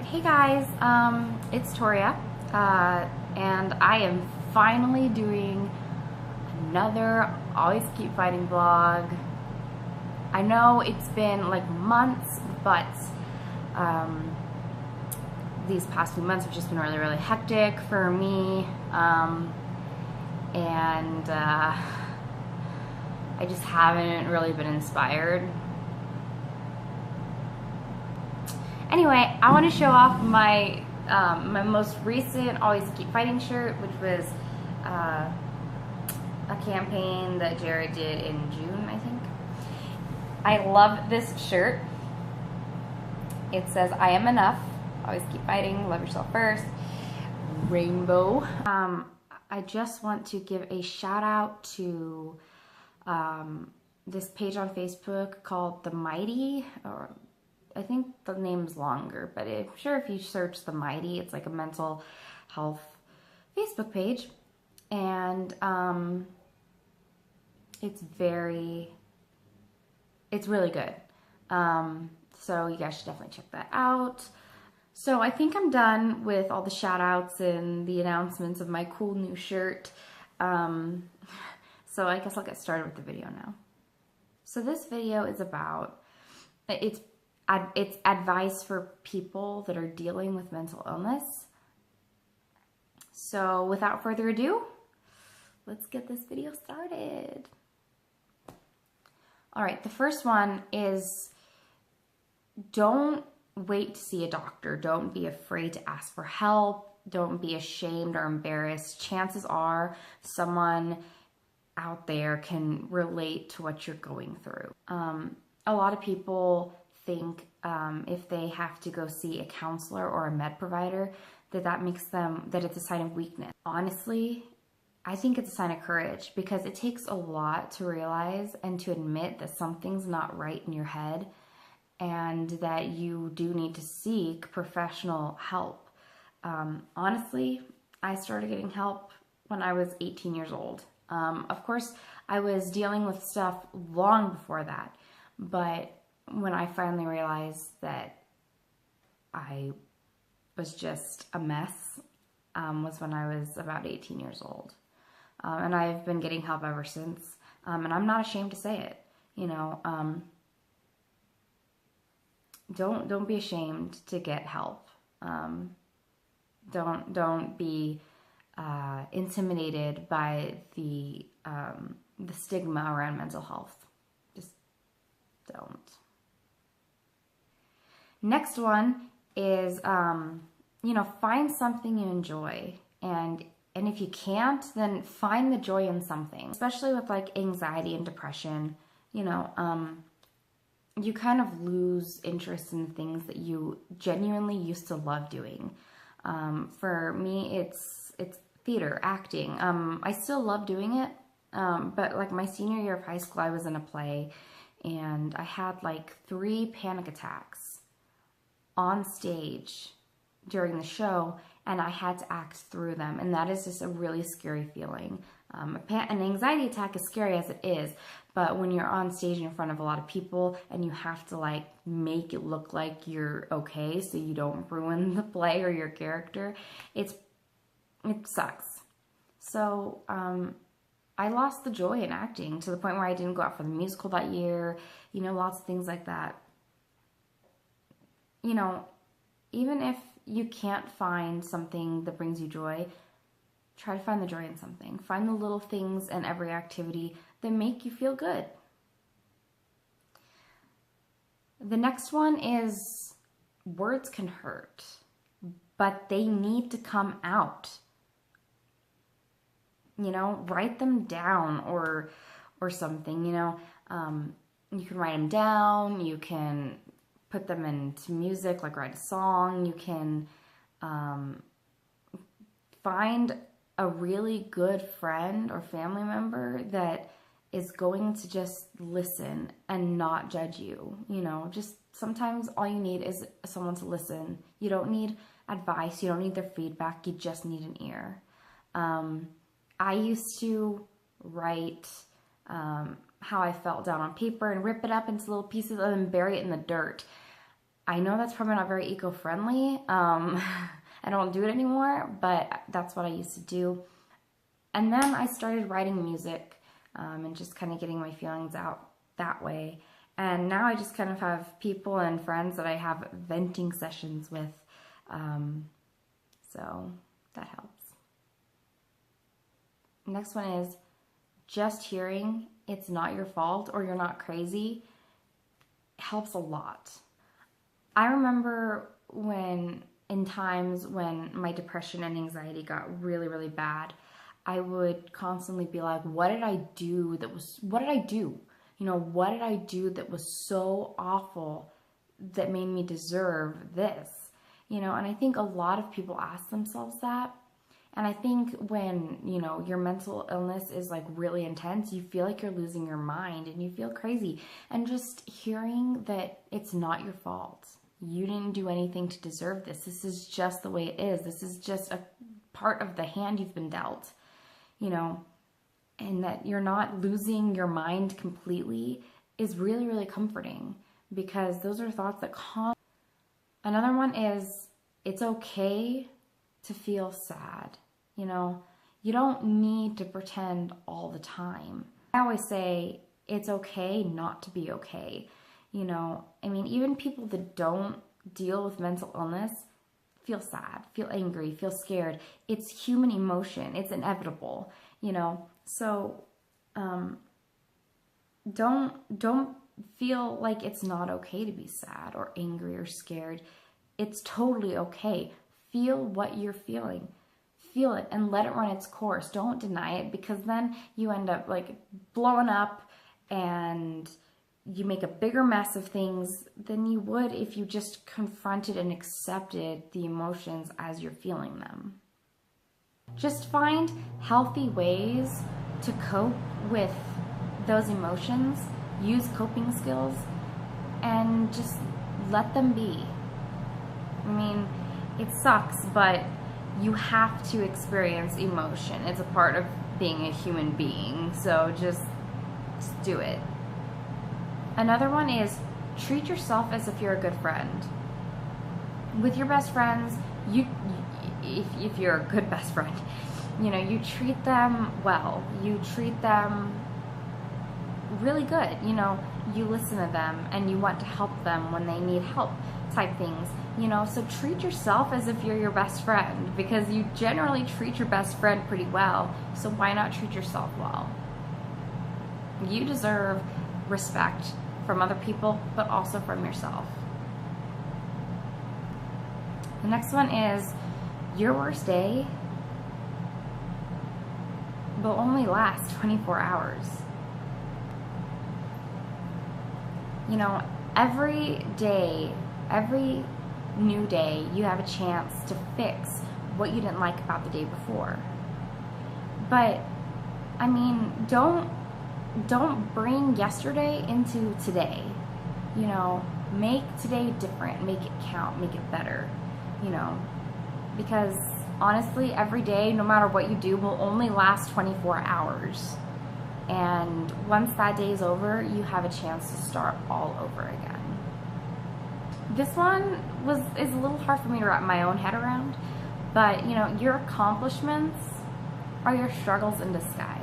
Hey guys, it's Toria, and I am finally doing another Always Keep Fighting vlog. I know it's been like months, but these past few months have just been really hectic for me, and I just haven't really been inspired. Anyway, I want to show off my my most recent Always Keep Fighting shirt, which was a campaign that Jared did in June, I think. I love this shirt. It says, "I am enough. Always keep fighting. Love yourself first." Rainbow. I just want to give a shout out to this page on Facebook called The Mighty, or I think the name's longer, but I'm sure if you search The Mighty, it's like a mental health Facebook page. And it's really good. So you guys should definitely check that out. So I think I'm done with all the shout outs and the announcements of my cool new shirt. So I guess I'll get started with the video now. So this video is about, it's advice for people that are dealing with mental illness. So without further ado, let's get this video started. All right, the first one is, don't wait to see a doctor. Don't be afraid to ask for help. Don't be ashamed or embarrassed. Chances are someone out there can relate to what you're going through. A lot of people think if they have to go see a counselor or a med provider, that it's a sign of weakness. Honestly, I think it's a sign of courage, because it takes a lot to realize and to admit that something's not right in your head and that you do need to seek professional help. Honestly, I started getting help when I was 18 years old. Of course, I was dealing with stuff long before that, but when I finally realized that I was just a mess, was when I was about 18 years old. And I've been getting help ever since. And I'm not ashamed to say it. You know, don't be ashamed to get help. Don't be intimidated by the stigma around mental health. Just don't. Next one is, find something you enjoy. And if you can't, then find the joy in something. Especially with like anxiety and depression, you kind of lose interest in things that you genuinely used to love doing. For me, it's theater, acting. I still love doing it, but like my senior year of high school, I was in a play, and I had like 3 panic attacks on stage during the show, and I had to act through them, and that is just a really scary feeling. An anxiety attack, as scary as it is, but when you're on stage in front of a lot of people and you have to like make it look like you're okay so you don't ruin the play or your character, it sucks. So I lost the joy in acting to the point where I didn't go out for the musical that year, lots of things like that. Even if you can't find something that brings you joy, try to find the joy in something. Find the little things in every activity that make you feel good. The next one is, words can hurt, but they need to come out. Write them down or something, you can write them down, you can put them into music, like write a song. You can find a really good friend or family member that is going to just listen and not judge you. Just sometimes all you need is someone to listen. You don't need advice. You don't need their feedback. You just need an ear. I used to write how I felt down on paper and rip it up into little pieces and then bury it in the dirt. I know that's probably not very eco-friendly. I don't do it anymore, but that's what I used to do. And then I started writing music and just kind of getting my feelings out that way. And now I just kind of have people and friends that I have venting sessions with. So that helps. Next one is just hearing it's not your fault or you're not crazy helps a lot. I remember in times when my depression and anxiety got really, really bad, I would constantly be like, what did I do? What did I do? You know, what did I do that was so awful that made me deserve this? You know, and I think a lot of people ask themselves that. And I think when, you know, your mental illness is like really intense, you feel like you're losing your mind and you feel crazy. And just hearing that it's not your fault. You didn't do anything to deserve this. This is just the way it is. This is just a part of the hand you've been dealt, you know, and that you're not losing your mind completely is really, really comforting, because those are thoughts that calm. Another one is it's okay to feel sad. You know, you don't need to pretend all the time. I always say it's okay not to be okay. You know, I mean, even people that don't deal with mental illness feel sad, feel angry, feel scared. It's human emotion. It's inevitable, you know. So don't feel like it's not okay to be sad or angry or scared. It's totally okay. Feel what you're feeling. Feel it and let it run its course. Don't deny it, because then you end up like blowing up and you make a bigger mess of things than you would if you just confronted and accepted the emotions as you're feeling them. Just find healthy ways to cope with those emotions. Use coping skills and just let them be. I mean, it sucks, but you have to experience emotion. It's a part of being a human being, so just do it. Another one is treat yourself as if you're a good friend. With your best friends, if you're a good best friend, you know, you treat them well. You treat them really good. You know, you listen to them and you want to help them when they need help type things. You know, so treat yourself as if you're your best friend, because you generally treat your best friend pretty well, so why not treat yourself well? You deserve respect from other people, but also from yourself. The next one is your worst day will only last 24 hours. You know, every day, every new day, you have a chance to fix what you didn't like about the day before. But I mean, don't bring yesterday into today. You know, make today different, make it count, make it better, you know, because honestly, every day, no matter what you do, will only last 24 hours. And once that day is over, you have a chance to start all over again. This one is a little hard for me to wrap my own head around, but you know, your accomplishments are your struggles in disguise.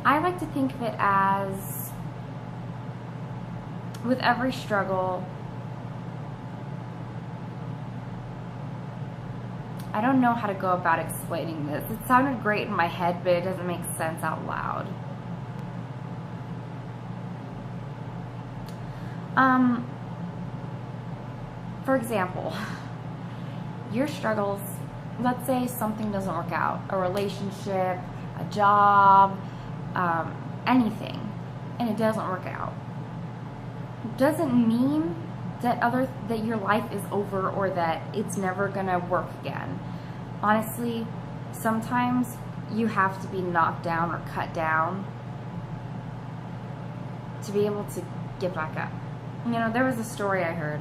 I like to think of it as, with every struggle, I don't know how to go about explaining this. It sounded great in my head, but it doesn't make sense out loud. For example, your struggles, let's say something doesn't work out, a relationship, a job, anything, and it doesn't work out. Doesn't mean that your life is over or that it's never gonna work again. Honestly, sometimes you have to be knocked down or cut down to be able to get back up. You know, there was a story I heard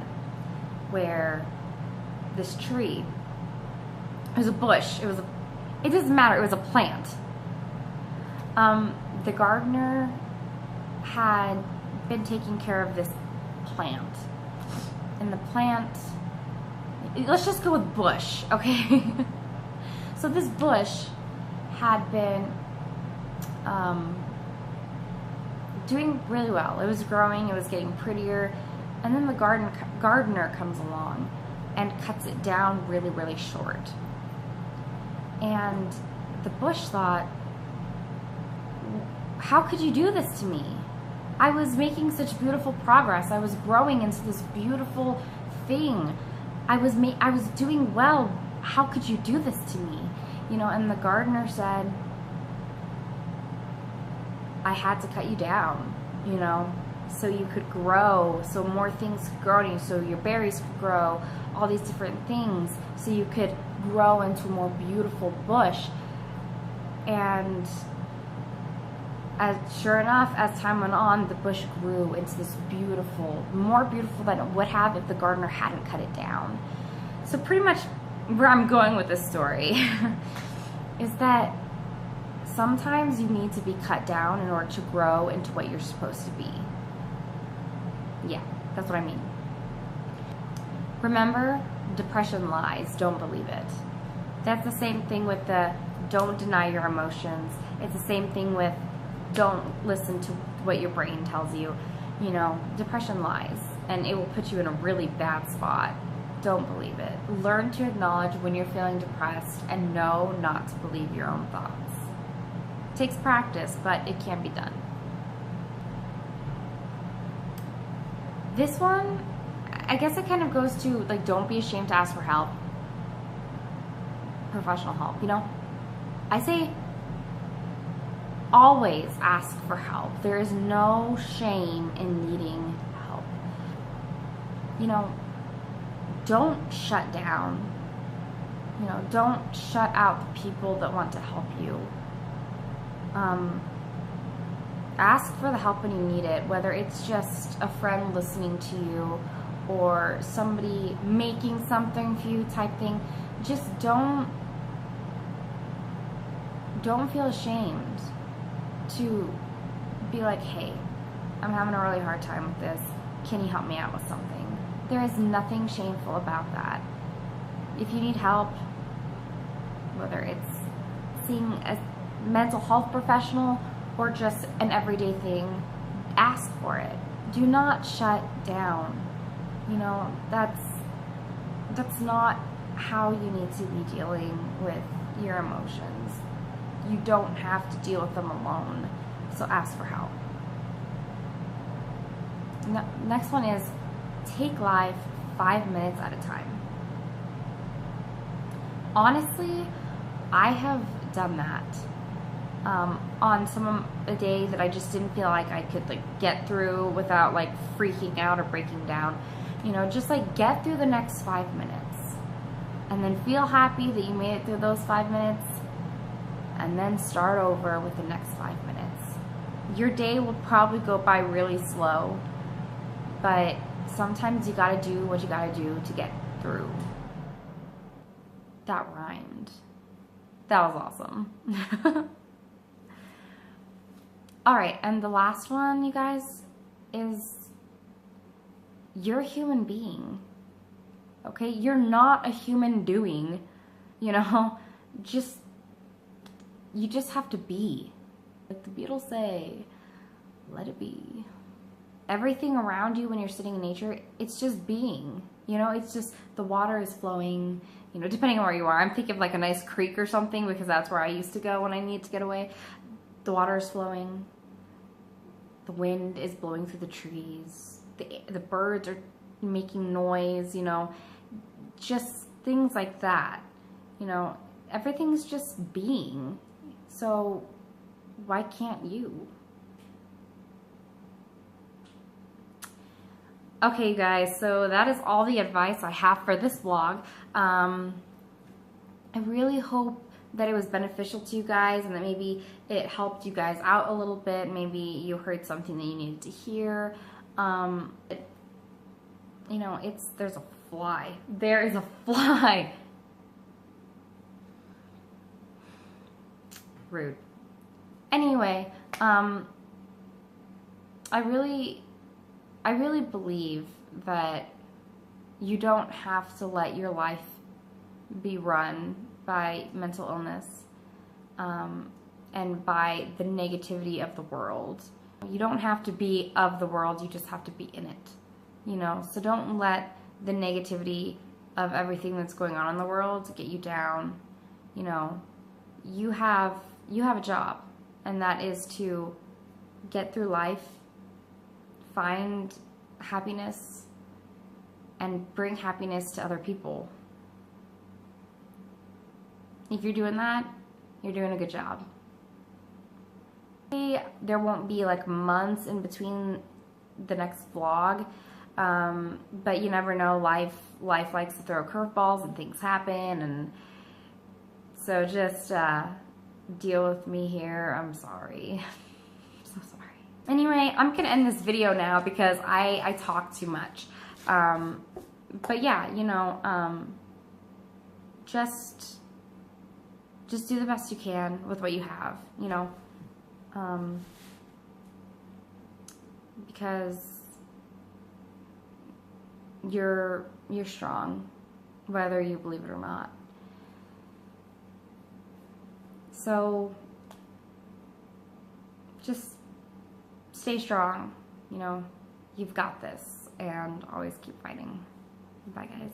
where this tree, it was a bush, it doesn't matter, it was a plant. The gardener had been taking care of this plant And the plant, let's just go with bush, okay? So this bush had been doing really well. It was growing, it was getting prettier, and then the gardener comes along and cuts it down really, really short. And the bush thought, how could you do this to me? I was making such beautiful progress. I was growing into this beautiful thing. I was doing well. How could you do this to me? You know, and the gardener said, I had to cut you down, you know, so you could grow, so more things could grow on you, so your berries could grow, all these different things, so you could grow into a more beautiful bush. And sure enough, as time went on, the bush grew into this beautiful, more beautiful than it would have if the gardener hadn't cut it down. So pretty much where I'm going with this story is that sometimes you need to be cut down in order to grow into what you're supposed to be. Yeah, that's what I mean. Remember, depression lies, don't believe it. That's the same thing with the don't deny your emotions. It's the same thing with don't listen to what your brain tells you. You know, depression lies, and it will put you in a really bad spot. Don't believe it. Learn to acknowledge when you're feeling depressed and know not to believe your own thoughts. It takes practice, but it can be done. This one, I guess it kind of goes to, like, don't be ashamed to ask for help. Professional help, you know? I say always ask for help. There is no shame in needing help. You know, don't shut down. You know, don't shut out the people that want to help you. Ask for the help when you need it, whether it's just a friend listening to you or somebody making something for you type thing. Just don't feel ashamed to be like, hey, I'm having a really hard time with this. Can you help me out with something? There is nothing shameful about that. If you need help, whether it's seeing a mental health professional or just an everyday thing, ask for it. Do not shut down. You know, that's not how you need to be dealing with your emotions. You don't have to deal with them alone, so ask for help. Next one is take life 5 minutes at a time. Honestly, I have done that on a day that I just didn't feel like I could like get through without like freaking out or breaking down. You know, just like get through the next 5 minutes and then feel happy that you made it through those 5 minutes, and then start over with the next 5 minutes. Your day will probably go by really slow, but sometimes you gotta do what you gotta do to get through. That rhymed. That was awesome. All right, and the last one, you guys, is you're a human being. Okay? You're not a human doing, you know? You just have to be. Like the Beatles say, let it be. Everything around you when you're sitting in nature, it's just being. You know, it's just the water is flowing, you know, depending on where you are. I'm thinking of like a nice creek or something because that's where I used to go when I need to get away. The water is flowing. The wind is blowing through the trees. The birds are making noise, you know, just things like that. You know, everything's just being. So why can't you? Okay, you guys, so that is all the advice I have for this vlog. I really hope that it was beneficial to you guys and that maybe it helped you guys out a little bit. Maybe you heard something that you needed to hear. You know, there's a fly. There is a fly. Rude. Anyway, I really believe that You don't have to let your life be run by mental illness and by the negativity of the world. You don't have to be of the world, you just have to be in it, you know? So don't let the negativity of everything that's going on in the world get you down. You know, you have a job, and that is to get through life, find happiness, and bring happiness to other people. If you're doing that, you're doing a good job. There won't be like months in between the next vlog, but you never know. Life likes to throw curveballs and things happen, and so just deal with me here. I'm sorry. I'm so sorry. Anyway, I'm gonna end this video now because I talk too much. But yeah, you know, just do the best you can with what you have, you know, because you're strong, whether you believe it or not. So just stay strong, you know, you've got this, and always keep fighting. Bye, guys.